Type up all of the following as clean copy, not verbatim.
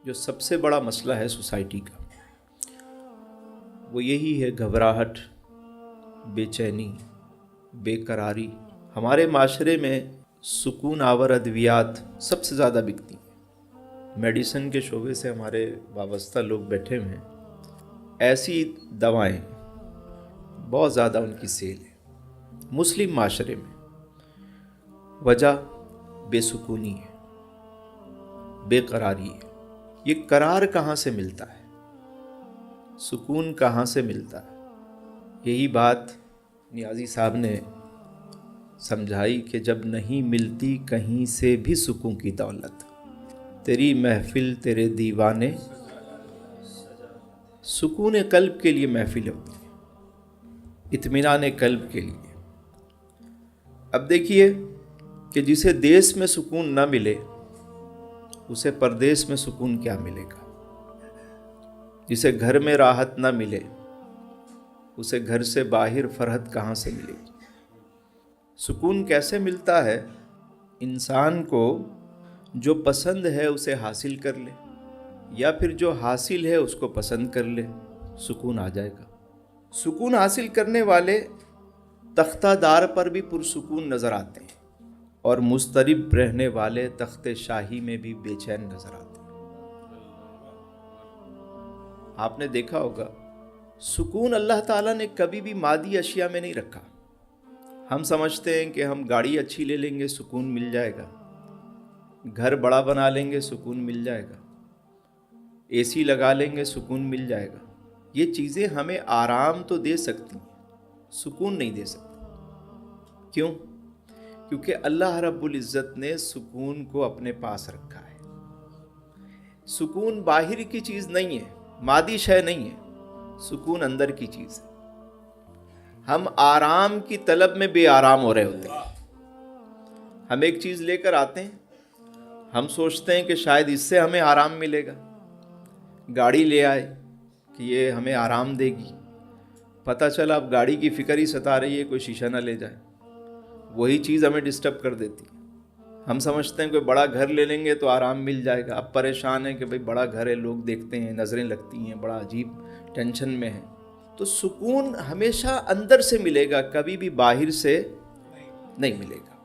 جو سب سے بڑا مسئلہ ہے سوسائٹی کا وہ یہی ہے گھبراہٹ، بے چینی، بے قراری۔ ہمارے معاشرے میں سکون آور ادویات سب سے زیادہ بکتی ہیں۔ میڈیسن کے شعبے سے ہمارے وابستہ لوگ بیٹھے ہوئے ہیں، ایسی دوائیں بہت زیادہ ان کی سیل ہے مسلم معاشرے میں۔ وجہ بے سکونی ہے، بے قراری ہے۔ یہ قرار کہاں سے ملتا ہے؟ سکون کہاں سے ملتا ہے؟ یہی بات نیازی صاحب نے سمجھائی کہ جب نہیں ملتی کہیں سے بھی سکون کی دولت، تیری محفل تیرے دیوانے، سکون قلب کے لیے محفل ہوتی ہے، اطمینان قلب کے لیے۔ اب دیکھیے کہ جسے دیس میں سکون نہ ملے اسے پردیس میں سکون کیا ملے گا؟ جسے گھر میں راحت نہ ملے اسے گھر سے باہر فرحت کہاں سے ملے گی؟ سکون کیسے ملتا ہے؟ انسان کو جو پسند ہے اسے حاصل کر لے، یا پھر جو حاصل ہے اس کو پسند کر لے، سکون آ جائے گا۔ سکون حاصل کرنے والے تختہ دار پر بھی پرسکون نظر آتے ہیں، اور مضطرب رہنے والے تخت شاہی میں بھی بے چین نظر آتے ہیں۔ آپ نے دیکھا ہوگا سکون اللہ تعالیٰ نے کبھی بھی مادی اشیاء میں نہیں رکھا۔ ہم سمجھتے ہیں کہ ہم گاڑی اچھی لے لیں گے سکون مل جائے گا، گھر بڑا بنا لیں گے سکون مل جائے گا، اے سی لگا لیں گے سکون مل جائے گا۔ یہ چیزیں ہمیں آرام تو دے سکتی ہیں، سکون نہیں دے سکتی۔ کیوں؟ کیونکہ اللہ رب العزت نے سکون کو اپنے پاس رکھا ہے۔ سکون باہر کی چیز نہیں ہے، مادی شے نہیں ہے، سکون اندر کی چیز ہے۔ ہم آرام کی طلب میں بے آرام ہو رہے ہوتے ہیں۔ ہم ایک چیز لے کر آتے ہیں، ہم سوچتے ہیں کہ شاید اس سے ہمیں آرام ملے گا، گاڑی لے آئے کہ یہ ہمیں آرام دے گی، پتہ چلا اب گاڑی کی فکر ہی ستا رہی ہے، کوئی شیشہ نہ لے جائے، وہی چیز ہمیں ڈسٹرب کر دیتی۔ ہم سمجھتے ہیں کوئی بڑا گھر لے لیں گے تو آرام مل جائے گا، اب پریشان ہیں کہ بھئی بڑا گھر ہے، لوگ دیکھتے ہیں، نظریں لگتی ہیں، بڑا عجیب ٹینشن میں ہے۔ تو سکون ہمیشہ اندر سے ملے گا، کبھی بھی باہر سے نہیں ملے گا۔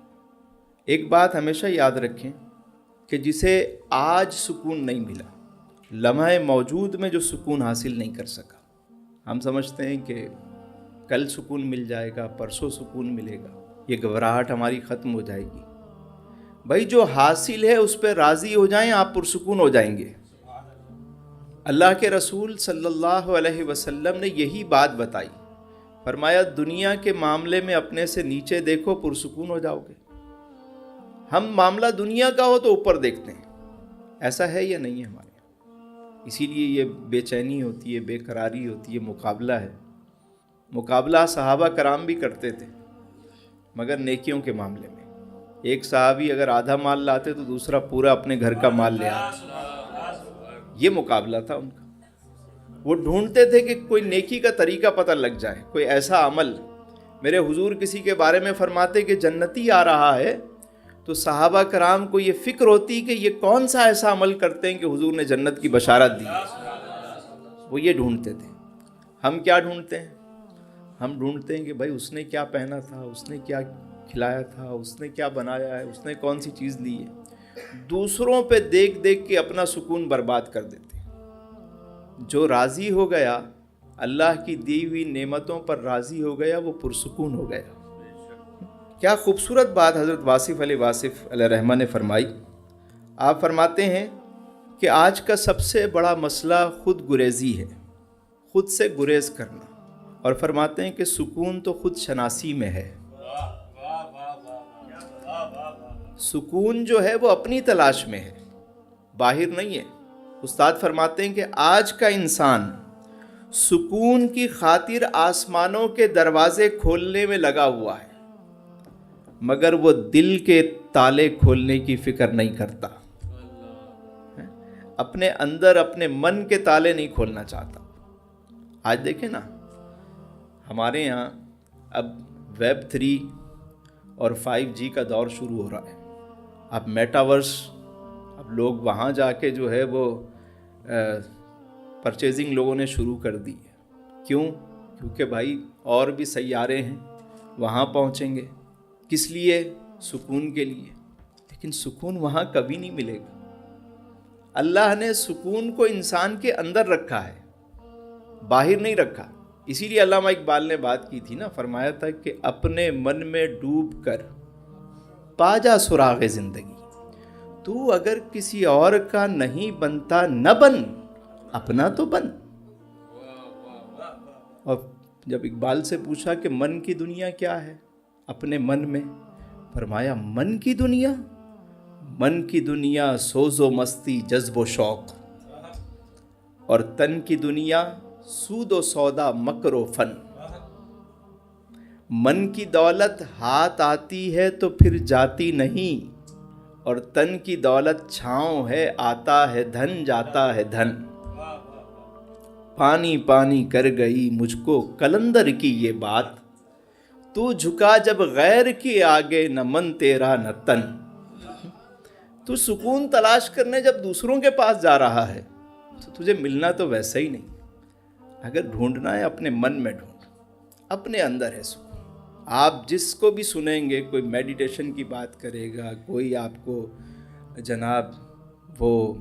ایک بات ہمیشہ یاد رکھیں کہ جسے آج سکون نہیں ملا، لمحہ موجود میں جو سکون حاصل نہیں کر سکا، ہم سمجھتے ہیں کہ کل سکون مل جائے گا، پرسوں سکون ملے گا، یہ گھبراہٹ ہماری ختم ہو جائے گی۔ بھائی جو حاصل ہے اس پہ راضی ہو جائیں، آپ پرسکون ہو جائیں گے۔ اللہ کے رسول صلی اللہ علیہ وسلم نے یہی بات بتائی، فرمایا دنیا کے معاملے میں اپنے سے نیچے دیکھو، پرسکون ہو جاؤ گے۔ ہم معاملہ دنیا کا ہو تو اوپر دیکھتے ہیں، ایسا ہے یا نہیں ہے ہمارے یہاں؟ اسی لیے یہ بے چینی ہوتی ہے، بے قراری ہوتی ہے، مقابلہ ہے۔ مقابلہ صحابہ کرام بھی کرتے تھے مگر نیکیوں کے معاملے میں۔ ایک صحابی اگر آدھا مال لاتے تو دوسرا پورا اپنے گھر کا مال لے آتے، یہ مقابلہ تھا ان کا۔ وہ ڈھونڈتے تھے کہ کوئی نیکی کا طریقہ پتہ لگ جائے، کوئی ایسا عمل۔ میرے حضور کسی کے بارے میں فرماتے کہ جنتی آ رہا ہے تو صحابہ کرام کو یہ فکر ہوتی کہ یہ کون سا ایسا عمل کرتے ہیں کہ حضور نے جنت کی بشارت دی ہے۔ وہ یہ ڈھونڈتے تھے۔ ہم کیا ڈھونڈتے ہیں؟ ہم ڈھونڈتے ہیں کہ بھائی اس نے کیا پہنا تھا، اس نے کیا کھلایا تھا، اس نے کیا بنایا ہے، اس نے کون سی چیز لی ہے۔ دوسروں پہ دیکھ دیکھ کے اپنا سکون برباد کر دیتے ہیں۔ جو راضی ہو گیا، اللہ کی دی ہوئی نعمتوں پر راضی ہو گیا، وہ پرسکون ہو گیا۔ کیا خوبصورت بات حضرت واصف علیہ رحمہ نے فرمائی۔ آپ فرماتے ہیں کہ آج کا سب سے بڑا مسئلہ خود گریزی ہے، خود سے گریز کرنا، اور فرماتے ہیں کہ سکون تو خود شناسی میں ہے۔ سکون جو ہے وہ اپنی تلاش میں ہے، باہر نہیں ہے۔ استاد فرماتے ہیں کہ آج کا انسان سکون کی خاطر آسمانوں کے دروازے کھولنے میں لگا ہوا ہے، مگر وہ دل کے تالے کھولنے کی فکر نہیں کرتا، اپنے اندر اپنے من کے تالے نہیں کھولنا چاہتا۔ آج دیکھیں نا، ہمارے یہاں اب ویب 3 اور 5G کا دور شروع ہو رہا ہے۔ اب میٹاورس، اب لوگ وہاں جا کے جو ہے وہ پرچیزنگ لوگوں نے شروع کر دی ہے. کیوں؟ کیونکہ بھائی اور بھی سیارے ہیں، وہاں پہنچیں گے. کس لیے؟ سکون کے لیے. لیکن سکون وہاں کبھی نہیں ملے گا. اللہ نے سکون کو انسان کے اندر رکھا ہے، باہر نہیں رکھا. اسی لیے علامہ اقبال نے بات کی تھی نا، فرمایا تھا کہ اپنے من میں ڈوب کر پا جا سراغ زندگی. تو اگر کسی اور کا نہیں بنتا نہ بن، اپنا تو بن. اور جب اقبال سے پوچھا کہ من کی دنیا کیا ہے، اپنے من میں، فرمایا من کی دنیا، من کی دنیا سوز و مستی جذب و شوق، اور تن کی دنیا سود و سودا مکر و فن. من کی دولت ہاتھ آتی ہے تو پھر جاتی نہیں، اور تن کی دولت چھاؤں ہے، آتا ہے دھن جاتا ہے دھن. پانی پانی کر گئی مجھ کو کلندر کی یہ بات، تو جھکا جب غیر کے آگے نہ من تیرا نہ تن. تو سکون تلاش کرنے جب دوسروں کے پاس جا رہا ہے تو تجھے ملنا تو ویسا ہی نہیں. اگر ڈھونڈنا ہے اپنے من میں ڈھونڈ، اپنے اندر ہے سکون. آپ جس کو بھی سنیں گے، کوئی میڈیٹیشن کی بات کرے گا، کوئی آپ کو جناب وہ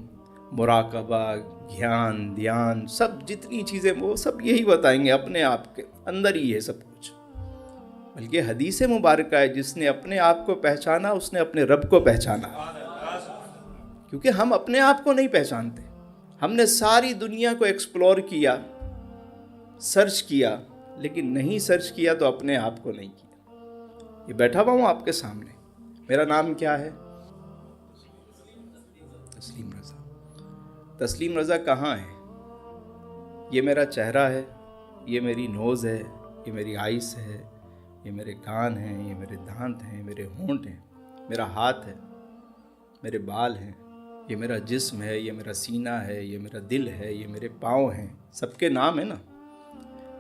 مراقبہ، دھیان، سب جتنی چیزیں وہ سب یہی بتائیں گے، اپنے آپ کے اندر ہی ہے سب کچھ. بلکہ حدیث مبارکہ ہے، جس نے اپنے آپ کو پہچانا اس نے اپنے رب کو پہچانا. کیونکہ ہم اپنے آپ کو نہیں پہچانتے. ہم نے ساری دنیا کو ایکسپلور کیا، سرچ کیا، لیکن نہیں سرچ کیا تو اپنے آپ کو نہیں کیا. یہ بیٹھا ہوا ہوں آپ کے سامنے، میرا نام کیا ہے؟ تسلیم رضا. تسلیم رضا کہاں ہے؟ یہ میرا چہرہ ہے، یہ میری نوز ہے، یہ میری آئس ہے، یہ میرے کان ہیں، یہ میرے دانت ہیں، میرے ہونٹ ہیں، میرا ہاتھ ہے، میرے بال ہیں، یہ میرا جسم ہے، یہ میرا سینہ ہے، یہ میرا دل ہے، یہ میرے پاؤں ہیں. سب کے نام ہیں نا.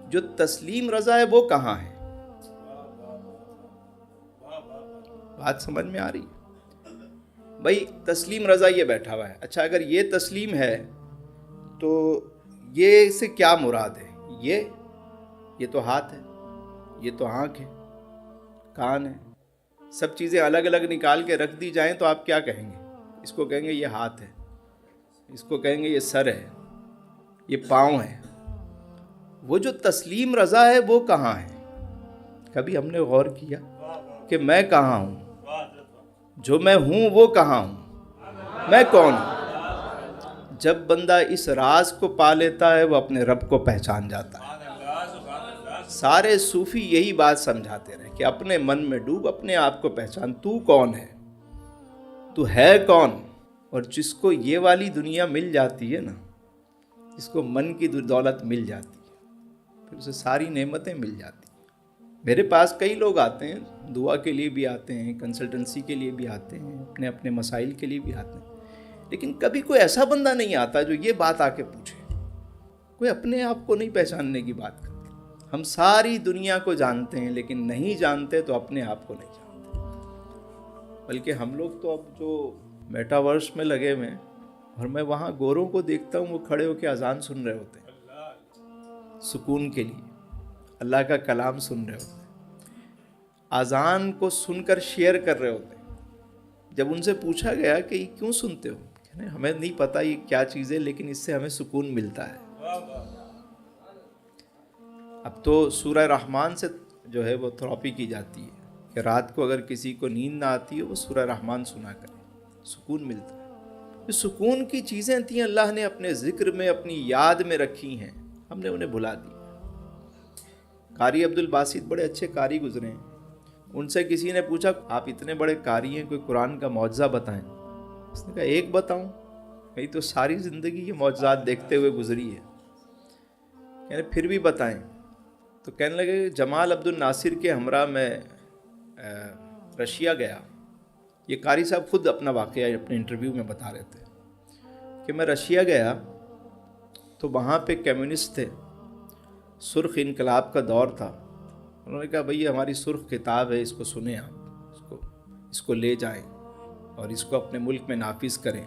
جو تسلیم رضا ہے وہ کہاں ہے؟ بات سمجھ میں آ رہی ہے؟ بھائی تسلیم رضا یہ بیٹھا ہوا ہے. اچھا اگر یہ تسلیم ہے تو یہ سے کیا مراد ہے؟ یہ تو ہاتھ ہے، یہ تو آنکھ ہے، کان ہے. سب چیزیں الگ الگ نکال کے رکھ دی جائیں تو آپ کیا کہیں گے؟ اس کو کہیں گے یہ ہاتھ ہے، اس کو کہیں گے یہ سر ہے، یہ پاؤں ہے. وہ جو تسلیم رضا ہے وہ کہاں ہے؟ کبھی ہم نے غور کیا کہ میں کہاں ہوں؟ جو میں ہوں وہ کہاں ہوں؟ میں کون ہوں؟ جب بندہ اس راز کو پا لیتا ہے وہ اپنے رب کو پہچان جاتا ہے. سارے صوفی یہی بات سمجھاتے رہے کہ اپنے من میں ڈوب، اپنے آپ کو پہچان. تو کون ہے؟ تو ہے کون؟ اور جس کو یہ والی دنیا مل جاتی ہے نا، جس کو من کی دولت مل جاتی ہے، پھر اسے ساری نعمتیں مل جاتی ہیں. میرے پاس کئی لوگ آتے ہیں، دعا کے لیے بھی آتے ہیں، کنسلٹنسی کے لیے بھی آتے ہیں، اپنے اپنے مسائل کے لیے بھی آتے ہیں. لیکن کبھی کوئی ایسا بندہ نہیں آتا جو یہ بات آ کے پوچھے. کوئی اپنے آپ کو نہیں پہچاننے کی بات کرتا. ہم ساری دنیا کو جانتے ہیں لیکن نہیں جانتے تو اپنے آپ کو نہیں جانتے. بلکہ ہم لوگ تو اب جو میٹاورس میں لگے ہوئے ہیں، اور میں وہاں گوروں کو دیکھتا ہوں وہ کھڑے ہو کے اذان سن رہے ہوتے ہیں سکون کے لیے، اللہ کا کلام سن رہے ہوتے ہیں، اذان کو سن کر شیئر کر رہے ہوتے ہیں. جب ان سے پوچھا گیا کہ یہ کیوں سنتے ہو، کہنے ہمیں نہیں پتہ یہ کیا چیز ہے لیکن اس سے ہمیں سکون ملتا ہے. اب تو سورہ رحمان سے جو ہے وہ تھراپی کی جاتی ہے کہ رات کو اگر کسی کو نیند نہ آتی ہے وہ سورہ رحمان سنا کرے، سکون ملتا ہے. یہ سکون کی چیزیں تھیں، اللہ نے اپنے ذکر میں، اپنی یاد میں رکھی ہیں، ہم نے انہیں بھلا دی. قاری عبد الباسط بڑے اچھے قاری گزرے ہیں. ان سے کسی نے پوچھا آپ اتنے بڑے قاری ہیں، کوئی قرآن کا معجزہ بتائیں. اس نے کہا ایک بتاؤں؟ میری تو ساری زندگی یہ معجزات دیکھتے ہوئے گزری ہے. یعنی پھر بھی بتائیں. تو کہنے لگے جمال عبد الناصر کے ہمراہ میں رشیا گیا. یہ قاری صاحب خود اپنا واقعہ اپنے انٹرویو میں بتا رہے تھے کہ میں رشیا گیا تو وہاں پہ کمیونسٹ تھے، سرخ انقلاب کا دور تھا. انہوں نے کہا بھئی یہ ہماری سرخ کتاب ہے، اس کو سنیں آپ، اس کو لے جائیں اور اس کو اپنے ملک میں نافذ کریں.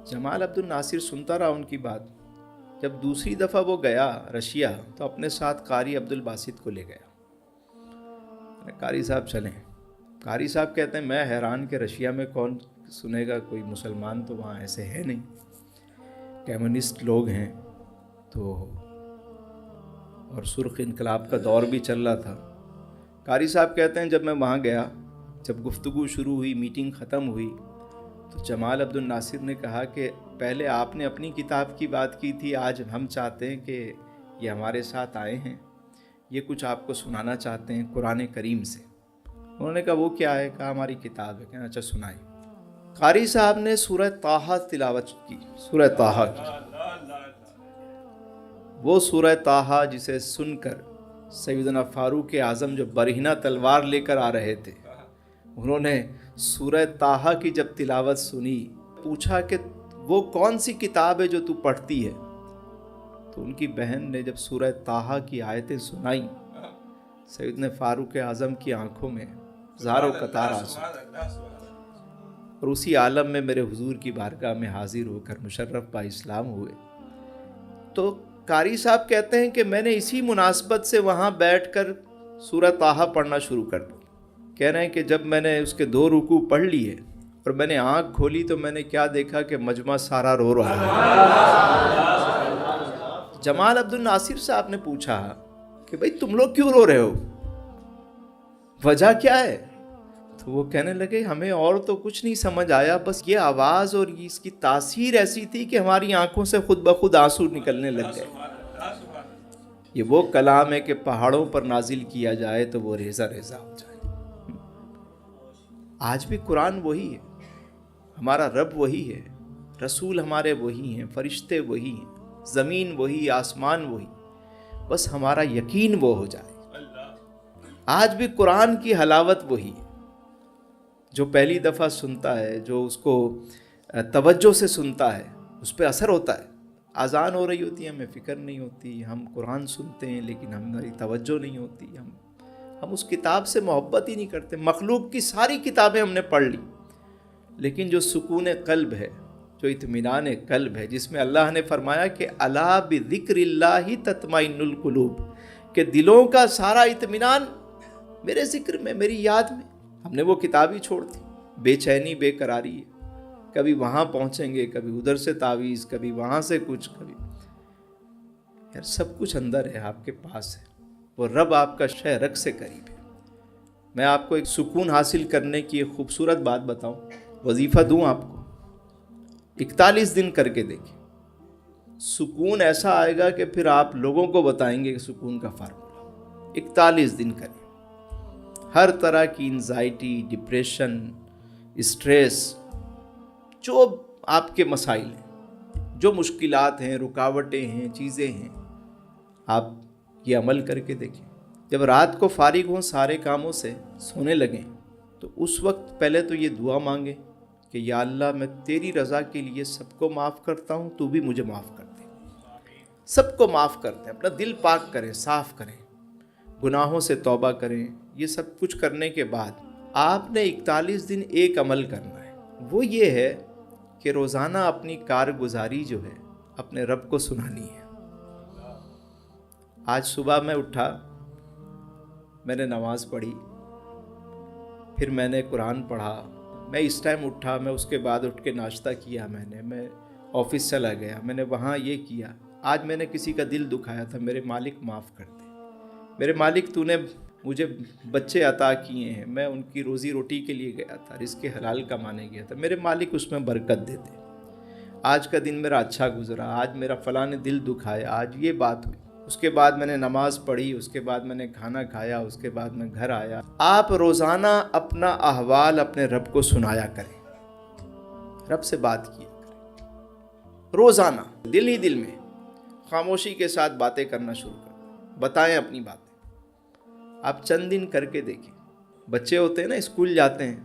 جمال عبد الناصر سنتا رہا ان کی بات. جب دوسری دفعہ وہ گیا رشیا تو اپنے ساتھ قاری عبد الباسط کو لے گیا. قاری صاحب چلیں. قاری صاحب کہتے ہیں میں حیران کہ رشیا میں کون سنے گا, کوئی مسلمان تو وہاں ایسے ہے نہیں, کمیونسٹ لوگ ہیں تو, اور سرخ انقلاب کا دور بھی چل رہا تھا. قاری صاحب کہتے ہیں جب میں وہاں گیا, جب گفتگو شروع ہوئی, میٹنگ ختم ہوئی, تو جمال عبد الناصر نے کہا کہ پہلے آپ نے اپنی کتاب کی بات کی تھی, آج ہم چاہتے ہیں کہ یہ ہمارے ساتھ آئے ہیں, یہ کچھ آپ کو سنانا چاہتے ہیں قرآن کریم سے. انہوں نے کہا وہ کیا ہے؟ کہا ہماری کتاب ہے. کہا اچھا سنائیں. قاری صاحب نے سورہ طٰہٰ تلاوت کی, سورہ طٰہٰ کی. وہ سورہ طٰہٰ جسے سن کر سیدنا فاروق اعظم جو برہنہ تلوار لے کر آ رہے تھے, انہوں نے سورہ طٰہٰ کی جب تلاوت سنی, پوچھا کہ وہ کون سی کتاب ہے جو تو پڑھتی ہے؟ تو ان کی بہن نے جب سورہ طٰہٰ کی آیتیں سنائیں, سیدنا فاروق اعظم کی آنکھوں میں زار و قطار آنسو, اور اسی عالم میں میرے حضور کی بارگاہ میں حاضر ہو کر مشرف با اسلام ہوئے. تو قاری صاحب کہتے ہیں کہ میں نے اسی مناسبت سے وہاں بیٹھ کر سورہ طٰہٰ پڑھنا شروع کر دیا. کہہ رہے ہیں کہ جب میں نے اس کے 2 رکوع پڑھ لیے اور میں نے آنکھ کھولی تو میں نے کیا دیکھا کہ مجمع سارا رو رہا ہے. جمال عبد الناصر صاحب نے پوچھا کہ بھئی تم لوگ کیوں رو رہے ہو, وجہ کیا ہے؟ تو وہ کہنے لگے ہمیں اور تو کچھ نہیں سمجھ آیا, بس یہ آواز اور اس کی تاثیر ایسی تھی کہ ہماری آنکھوں سے خود بخود آنسو نکلنے لگ گئے. یہ وہ کلام ہے کہ پہاڑوں پر نازل کیا جائے تو وہ ریزہ ریزہ ہو جائے. آج بھی قرآن وہی ہے, ہمارا رب وہی ہے, رسول ہمارے وہی ہیں, فرشتے وہی ہیں, زمین وہی, آسمان وہی, بس ہمارا یقین وہ ہو جائے. آج بھی قرآن کی حلاوت وہی ہے. جو پہلی دفعہ سنتا ہے, جو اس کو توجہ سے سنتا ہے, اس پہ اثر ہوتا ہے. اذان ہو رہی ہوتی ہے, ہمیں فکر نہیں ہوتی, ہم قرآن سنتے ہیں لیکن ہماری توجہ نہیں ہوتی, ہم اس کتاب سے محبت ہی نہیں کرتے. مخلوق کی ساری کتابیں ہم نے پڑھ لی, لیکن جو سکون قلب ہے, جو اطمینان قلب ہے, جس میں اللہ نے فرمایا کہ الا بذکر اللہ تطمئن القلوب, کہ دلوں کا سارا اطمینان میرے ذکر میں, میری یاد میں. ہم نے وہ کتاب ہی چھوڑ دی. بے چینی, بے قراری ہے, کبھی وہاں پہنچیں گے, کبھی ادھر سے تعویذ, کبھی وہاں سے کچھ, کبھی یار سب کچھ اندر ہے, آپ کے پاس ہے. وہ رب آپ کا شہ رگ سے قریب ہے. میں آپ کو ایک سکون حاصل کرنے کی ایک خوبصورت بات بتاؤں, وظیفہ دوں آپ کو, 41 دن کر کے دیکھیں, سکون ایسا آئے گا کہ پھر آپ لوگوں کو بتائیں گے کہ سکون کا فارمولہ. 41 دن کریں. ہر طرح کی انزائٹی, ڈپریشن, اسٹریس, جو آپ کے مسائل ہیں, جو مشکلات ہیں, رکاوٹیں ہیں, چیزیں ہیں, آپ یہ عمل کر کے دیکھیں. جب رات کو فارغ ہوں سارے کاموں سے, سونے لگیں, تو اس وقت پہلے تو یہ دعا مانگیں کہ یا اللہ میں تیری رضا کے لیے سب کو معاف کرتا ہوں, تو بھی مجھے معاف کر دے. سب کو معاف کرتے ہیں, اپنا دل پاک کریں, صاف کریں, گناہوں سے توبہ کریں. یہ سب کچھ کرنے کے بعد آپ نے 41 دن ایک عمل کرنا ہے. وہ یہ ہے کہ روزانہ اپنی کارگزاری جو ہے اپنے رب کو سنانی ہے. آج صبح میں اٹھا, میں نے نماز پڑھی, پھر میں نے قرآن پڑھا, میں اس ٹائم اٹھا, میں اس کے بعد اٹھ کے ناشتہ کیا, میں آفس چلا گیا, میں نے وہاں یہ کیا. آج میں نے کسی کا دل دکھایا تھا, میرے مالک معاف کر دے. میرے مالک تو نے مجھے بچے عطا کیے ہیں, میں ان کی روزی روٹی کے لیے گیا تھا, رزق حلال کمانے گیا تھا, میرے مالک اس میں برکت دے دے. آج کا دن میرا اچھا گزرا, آج میرا فلاں نے دل دکھایا, آج یہ بات ہوئی. اس کے بعد میں نے نماز پڑھی, اس کے بعد میں نے کھانا کھایا, اس کے بعد میں گھر آیا. آپ روزانہ اپنا احوال اپنے رب کو سنایا کریں, رب سے بات کیا کریں. روزانہ دل ہی دل میں خاموشی کے ساتھ باتیں کرنا شروع کریں, بتائیں اپنی باتیں. آپ چند دن کر کے دیکھیں. بچے ہوتے ہیں نا, اسکول جاتے ہیں,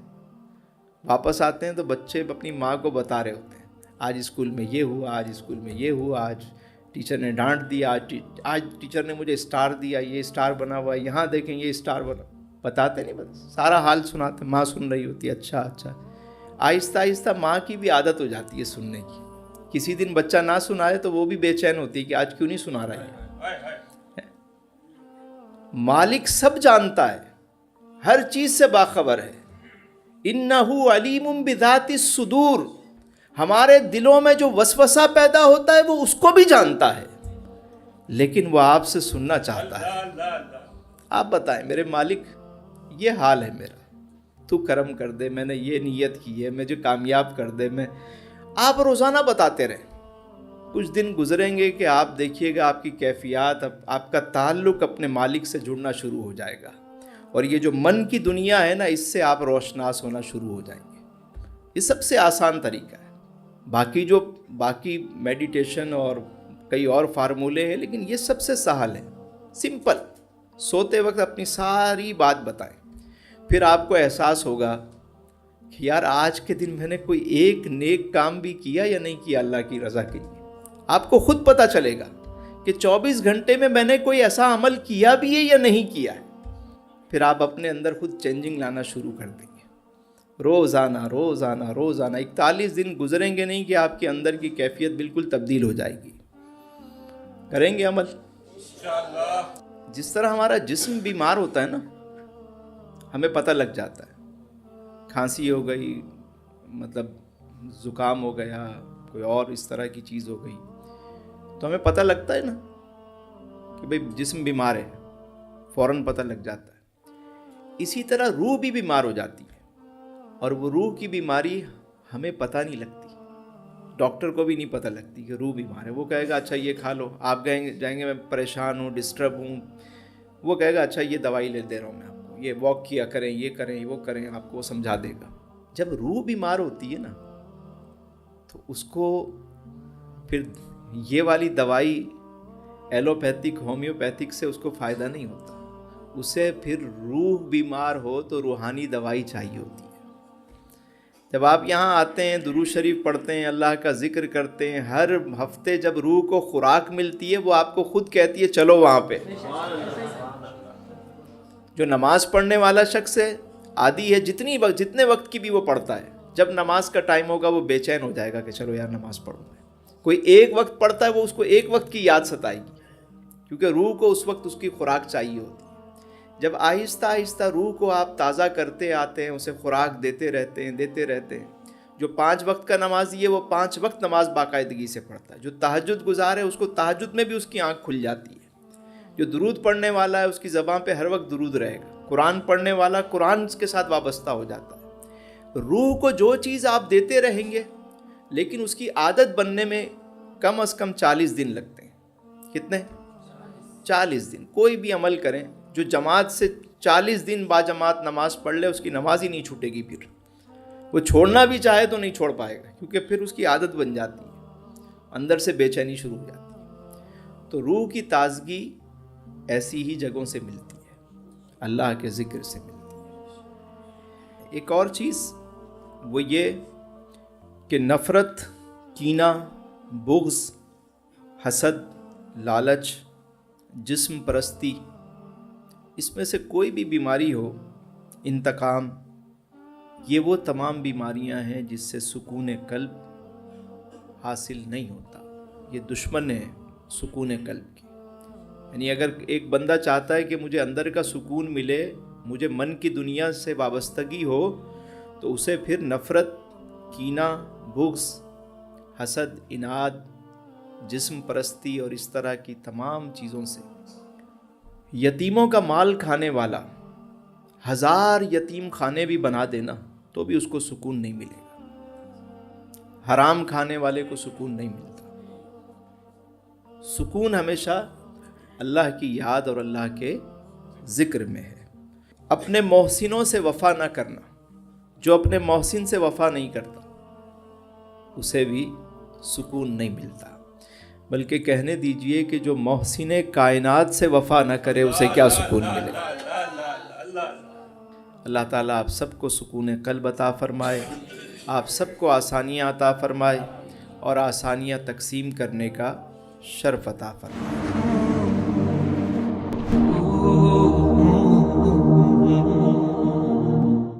واپس آتے ہیں تو بچے اپنی ماں کو بتا رہے ہوتے ہیں, آج اسکول میں یہ ہوا, آج اسکول میں یہ ہوا, آج ٹیچر نے ڈانٹ دیا, آج ٹیچر نے مجھے اسٹار دیا, یہ اسٹار بنا ہوا ہے, یہاں دیکھیں یہ اسٹار بنا. بتاتے نہیں, بس سارا حال سناتے. ماں سن رہی ہوتی ہے, اچھا. آہستہ آہستہ ماں کی بھی عادت ہو جاتی ہے سننے کی. کسی دن بچہ نہ سنائے تو وہ بھی بے چین ہوتی ہے کہ آج کیوں نہیں سنا رہا ہے. مالک سب جانتا ہے, ہر چیز سے باخبر ہے. اِنَّهُ عَلِيمٌ بِذَاتِ الصُّدُورِ, ہمارے دلوں میں جو وسوسہ پیدا ہوتا ہے وہ اس کو بھی جانتا ہے, لیکن وہ آپ سے سننا چاہتا ہے. آپ بتائیں میرے مالک یہ حال ہے میرا, تو کرم کر دے, میں نے یہ نیت کی ہے, مجھے کامیاب کر دے. میں آپ روزانہ بتاتے رہیں, کچھ دن گزریں گے کہ آپ دیکھیے گا آپ کی کیفیات, آپ کا تعلق اپنے مالک سے جڑنا شروع ہو جائے گا, اور یہ جو من کی دنیا ہے نا, اس سے آپ روشناس ہونا شروع ہو جائیں گے. یہ سب سے آسان طریقہ ہے. باقی میڈیٹیشن اور کئی اور فارمولے ہیں, لیکن یہ سب سے سہل ہے, سمپل. سوتے وقت اپنی ساری بات بتائیں, پھر آپ کو احساس ہوگا کہ یار آج کے دن میں نے کوئی ایک نیک کام بھی کیا یا نہیں کیا اللہ کی رضا کے لیے. آپ کو خود پتہ چلے گا کہ 24 گھنٹے میں نے کوئی ایسا عمل کیا بھی ہے یا نہیں کیا ہے. پھر آپ اپنے اندر خود چینجنگ لانا شروع کر دیں گے, روزانہ روزانہ روزانہ. 41 دن گزریں گے نہیں کہ آپ کے اندر کی کیفیت بالکل تبدیل ہو جائے گی. کریں گے عمل انشاءاللہ. جس طرح ہمارا جسم بیمار ہوتا ہے نا, ہمیں پتہ لگ جاتا ہے, کھانسی ہو گئی, مطلب زکام ہو گیا, کوئی اور اس طرح کی چیز ہو گئی, تو ہمیں پتہ لگتا ہے نا کہ بھئی جسم بیمار ہے, فوراً پتہ لگ جاتا ہے. اسی طرح روح بھی بیمار ہو جاتی ہے, اور وہ روح کی بیماری ہمیں پتہ نہیں لگتی, ڈاکٹر کو بھی نہیں پتہ لگتی کہ روح بیمار ہے. وہ کہے گا اچھا یہ کھا لو, آپ جائیں گے میں پریشان ہوں, ڈسٹرب ہوں, وہ کہے گا اچھا یہ دوائی لے دے رہا ہوں میں آپ کو, یہ واک کیا کریں, یہ کریں, وہ کریں, آپ کو سمجھا دے گا. جب روح بیمار ہوتی ہے نا, تو اس کو پھر یہ والی دوائی ایلوپیتھک ہومیوپیتھک سے اس کو فائدہ نہیں ہوتا. اسے پھر روح بیمار ہو تو روحانی دوائی چاہیے ہوتی ہے. جب آپ یہاں آتے ہیں, درود شریف پڑھتے ہیں, اللہ کا ذکر کرتے ہیں, ہر ہفتے جب روح کو خوراک ملتی ہے, وہ آپ کو خود کہتی ہے چلو وہاں پہ. جو نماز پڑھنے والا شخص ہے, عادی ہے, جتنے وقت کی بھی وہ پڑھتا ہے, جب نماز کا ٹائم ہوگا وہ بے چین ہو جائے گا کہ چلو یار نماز پڑھوں. کوئی ایک وقت پڑھتا ہے, وہ اس کو ایک وقت کی یاد ستائے گی, کیونکہ روح کو اس وقت اس کی خوراک چاہیے ہوتی ہے. جب آہستہ آہستہ روح کو آپ تازہ کرتے آتے ہیں, اسے خوراک دیتے رہتے ہیں. جو 5 وقت کا نمازی ہے وہ 5 وقت نماز باقاعدگی سے پڑھتا ہے. جو تہجد گزار ہے اس کو تہجد میں بھی اس کی آنکھ کھل جاتی ہے. جو درود پڑھنے والا ہے اس کی زبان پہ ہر وقت درود رہے گا. قرآن پڑھنے والا قرآن کے ساتھ وابستہ ہو جاتا ہے. روح کو جو چیز آپ دیتے رہیں گے, لیکن اس کی عادت بننے میں کم از کم 40 دن لگتے ہیں. کتنے؟ 40 دن. کوئی بھی عمل کریں, جو جماعت سے 40 دن با جماعت نماز پڑھ لے, اس کی نماز ہی نہیں چھوٹے گی. پھر وہ چھوڑنا بھی چاہے تو نہیں چھوڑ پائے گا, کیونکہ پھر اس کی عادت بن جاتی ہے, اندر سے بے چینی شروع ہو جاتی ہے. تو روح کی تازگی ایسی ہی جگہوں سے ملتی ہے, اللہ کے ذکر سے ملتی ہے. ایک اور چیز وہ یہ کہ نفرت, کینہ, بغض, حسد, لالچ, جسم پرستی, اس میں سے کوئی بھی بیماری ہو, انتقام, یہ وہ تمام بیماریاں ہیں جس سے سکون قلب حاصل نہیں ہوتا. یہ دشمن ہے سکون قلب کی. یعنی اگر ایک بندہ چاہتا ہے کہ مجھے اندر کا سکون ملے, مجھے من کی دنیا سے وابستگی ہو, تو اسے پھر نفرت, کینہ, بغض, حسد, اناد, جسم پرستی اور اس طرح کی تمام چیزوں سے. یتیموں کا مال کھانے والا 1000 یتیم خانے بھی بنا دینا تو بھی اس کو سکون نہیں ملے گا. حرام کھانے والے کو سکون نہیں ملتا. سکون ہمیشہ اللہ کی یاد اور اللہ کے ذکر میں ہے. اپنے محسنوں سے وفا نہ کرنا. جو اپنے محسن سے وفا نہیں کرتا اسے بھی سکون نہیں ملتا. بلکہ کہنے دیجئے کہ جو محسن کائنات سے وفا نہ کرے اسے کیا سکون ملے. اللہ تعالیٰ آپ سب کو سکون قلب عطا فرمائے, آپ سب کو آسانیاں عطا فرمائے, اور آسانیاں تقسیم کرنے کا شرف عطا فرمائے.